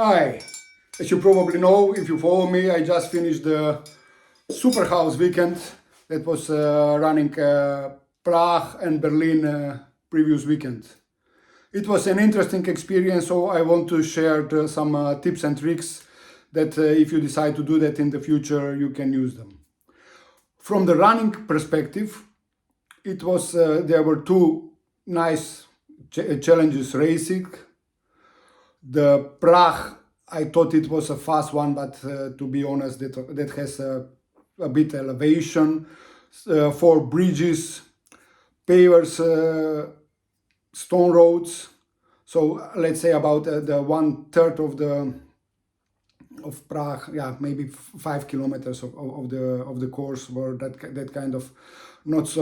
Hi, as you probably know, if you follow me, I just finished the Super House weekend that was running Prague and Berlin previous weekend. It was an interesting experience, so I want to share some tips and tricks that if you decide to do that in the future, you can use them. From the running perspective, it was there were two nice challenges racing. The Prague, I thought it was a fast one, but to be honest, that has a bit elevation, 4 bridges, pavers, stone roads. So let's say about the 1/3 of Prague, yeah, maybe 5 kilometers of the course were that kind of not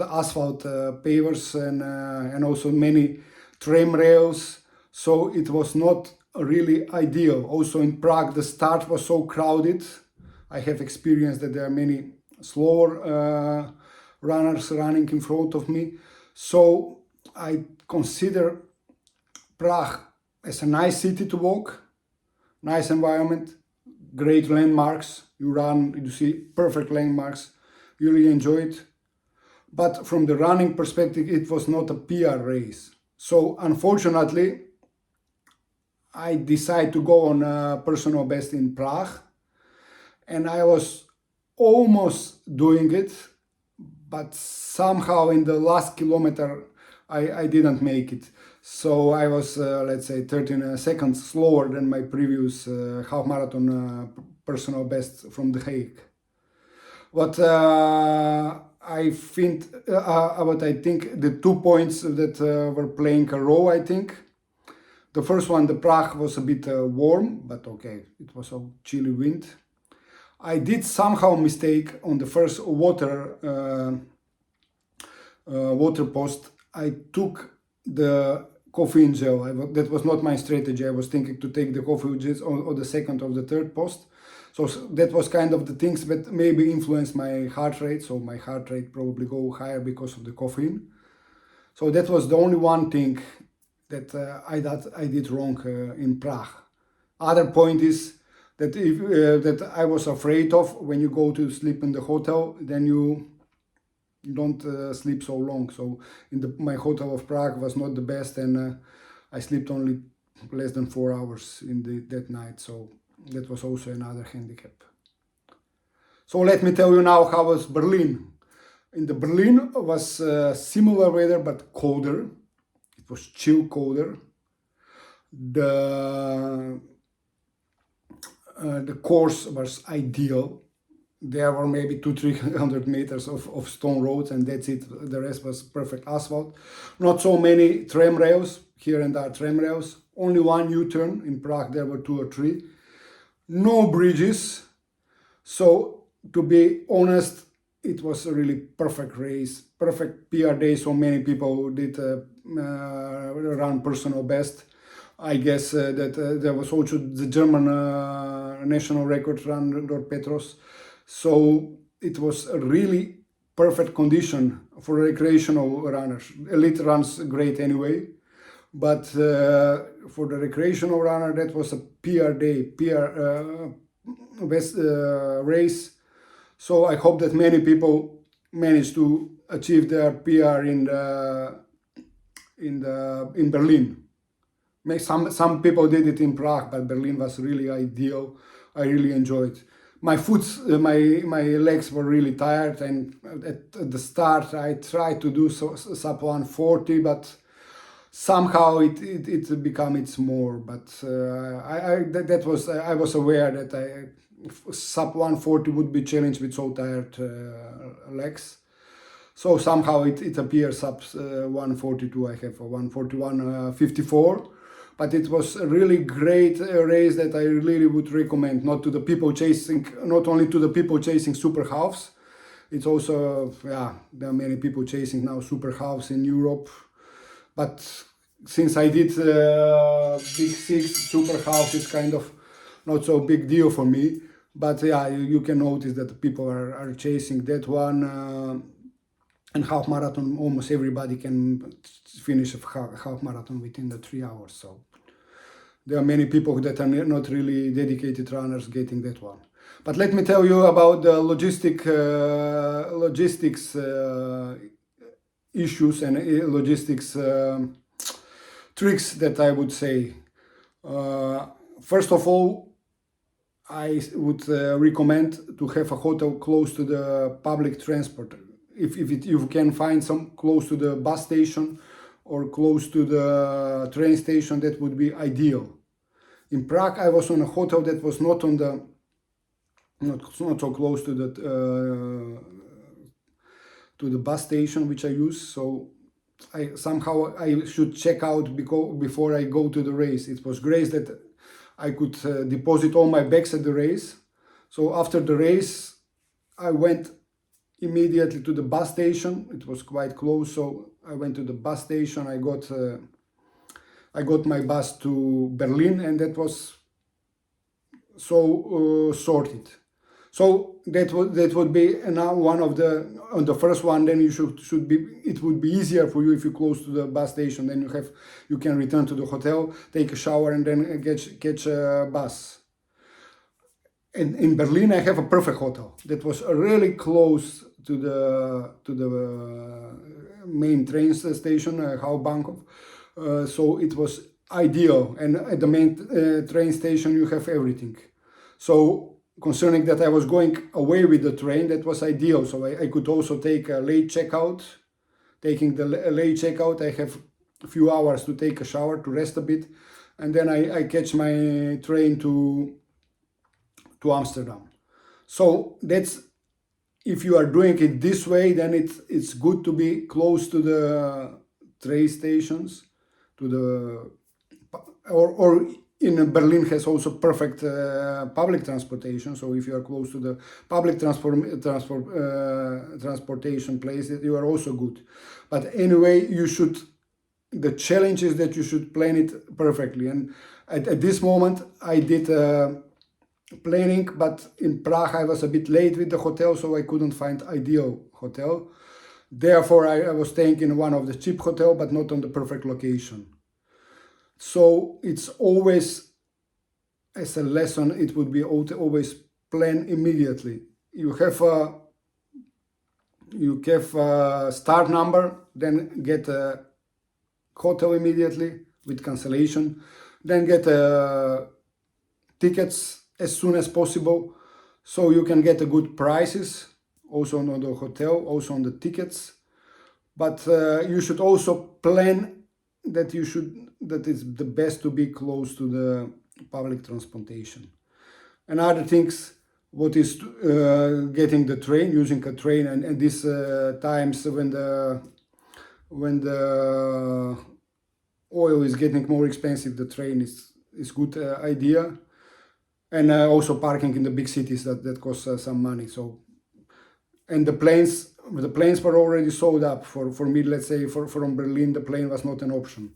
asphalt pavers and also many tram rails. So it was not really ideal. Also in Prague, the start was so crowded. I have experienced that there are many slower runners running in front of me. So I consider Prague as a nice city to walk, nice environment, great landmarks. You run, you see perfect landmarks, you really enjoy it. But from the running perspective, it was not a PR race. So unfortunately, I decided to go on a personal best in Prague, and I was almost doing it, but somehow in the last kilometer I didn't make it. So I was, let's say, 13 seconds slower than my previous half marathon personal best from The Hague. What I think the 2 points that were playing a role, I think. The first one, the Prague, was a bit warm, but okay, it was a chilly wind. I did somehow mistake on the first water post. I took the coffee gel. That was not my strategy. I was thinking to take the coffee gel on the second or the third post. So that was kind of the things that maybe influenced my heart rate. So my heart rate probably go higher because of the caffeine. So that was the only one thing that I did wrong in Prague. Other point is that that I was afraid of when you go to sleep in the hotel, then you don't sleep so long. So my hotel of Prague was not the best, and I slept only less than 4 hours that night. So that was also another handicap. So let me tell you now how was Berlin. In the Berlin was similar weather but colder. It was chill colder. The course was ideal. There were maybe 200-300 meters of stone roads, and that's it. The rest was perfect asphalt. Not so many tram rails. Here and there tram rails. Only one U-turn. In Prague there were 2 or 3. No bridges. So to be honest, it was a really perfect race, perfect PR day. So many people did run personal best. I guess that there was also the German national record run, Lord Petros. So it was a really perfect condition for recreational runners. Elite runs great anyway, but for the recreational runner, that was a PR day, PR best race. So I hope that many people managed to achieve their PR in Berlin. Some people did it in Prague, but Berlin was really ideal. I really enjoyed. My legs were really tired, and at the start I tried to do sub 140, but somehow it became more. But I was aware that sub 140 would be challenged with so tired legs. So somehow it appears sub 142. I have a 141.54. But it was a really great race that I really would recommend, not only to the people chasing super halves. It's also, yeah, there are many people chasing now super halves in Europe. But since I did Big 6, super halves is kind of not so big deal for me. But yeah, you can notice that people are chasing that one. And half marathon, almost everybody can finish a half marathon within the 3 hours. So there are many people that are not really dedicated runners getting that one. But let me tell you about the logistics issues and logistics tricks that I would say. First of all, I would recommend to have a hotel close to the public transport. If you can find some close to the bus station or close to the train station, that would be ideal. In Prague, I was on a hotel that was not so close to the bus station which I use. So I should check out before I go to the race. It was great that I could deposit all my bags at the race. So after the race, I went immediately to the bus station. It was quite close, so I went to the bus station. I got my bus to Berlin, and that was so sorted. So that would be now one of on the first one. Then you should be. It would be easier for you if you're close to the bus station. Then you can return to the hotel, take a shower, and then catch a bus. And in Berlin, I have a perfect hotel that was really close to the main train station, Hauptbahnhof. So it was ideal. And at the main train station, you have everything. So concerning that I was going away with the train, that was ideal. So I could also take a late checkout. Taking the late checkout, I have a few hours to take a shower, to rest a bit. And then I catch my train to Amsterdam. So that's, if you are doing it this way, then it's good to be close to the train stations, or in Berlin has also perfect public transportation. So if you are close to the public transportation place, you are also good. But anyway, the challenge is that you should plan it perfectly. And at this moment, I did planning, but in Prague I was a bit late with the hotel, so I couldn't find ideal hotel. Therefore, I was staying in one of the cheap hotel, but not on the perfect location. So it's always, as a lesson, it would be always plan immediately. You have a start number, then get a hotel immediately with cancellation, then get tickets as soon as possible, so you can get a good prices, also on the hotel, also on the tickets. But you should also plan that it's the best to be close to the public transportation. And other things, what is getting the train, using a train, and these times when the oil is getting more expensive, the train is good idea. And also parking in the big cities that costs some money. So, and the planes were already sold up for me. Let's say from Berlin, the plane was not an option.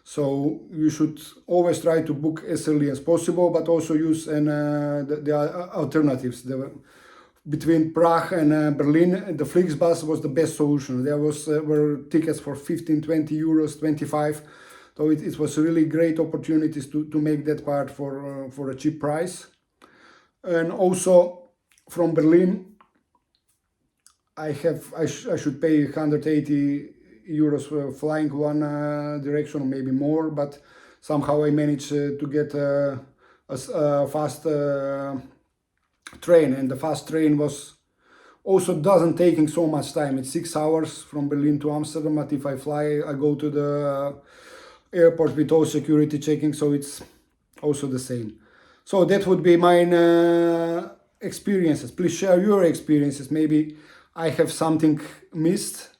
So you should always try to book as early as possible, but also use the alternatives. Between Prague and Berlin, the Flixbus was the best solution. There were tickets for 15, 20 euros, 25. So it was really great opportunities to make that part for a cheap price. And also from Berlin, I should pay 180 euros for flying one direction, or maybe more, but somehow I managed to get a fast train, and the fast train was also doesn't taking so much time. It's 6 hours from Berlin to Amsterdam, but if I fly, I go to the airport with all security checking, so it's also the same. So that would be my experiences. Please share your experiences. Maybe I have something missed,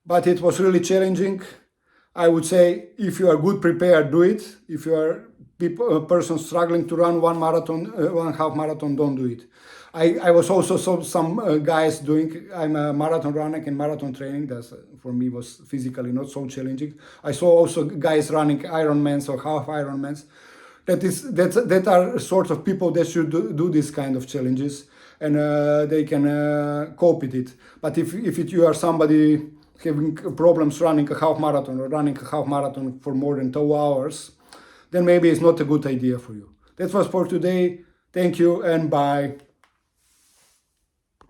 but it was really challenging. I would say, if you are good prepared, do it. If you are a person struggling to run one half marathon, don't do it. I was also some guys doing, I'm a marathon runner and marathon training, that for me was physically not so challenging. I saw also guys running Ironmans or half Ironmans. That are sort of people that should do this kind of challenges, and they can cope with it. But if you are somebody having problems running a half marathon or running a half marathon for more than 2 hours, then maybe it's not a good idea for you. That was for today. Thank you and bye.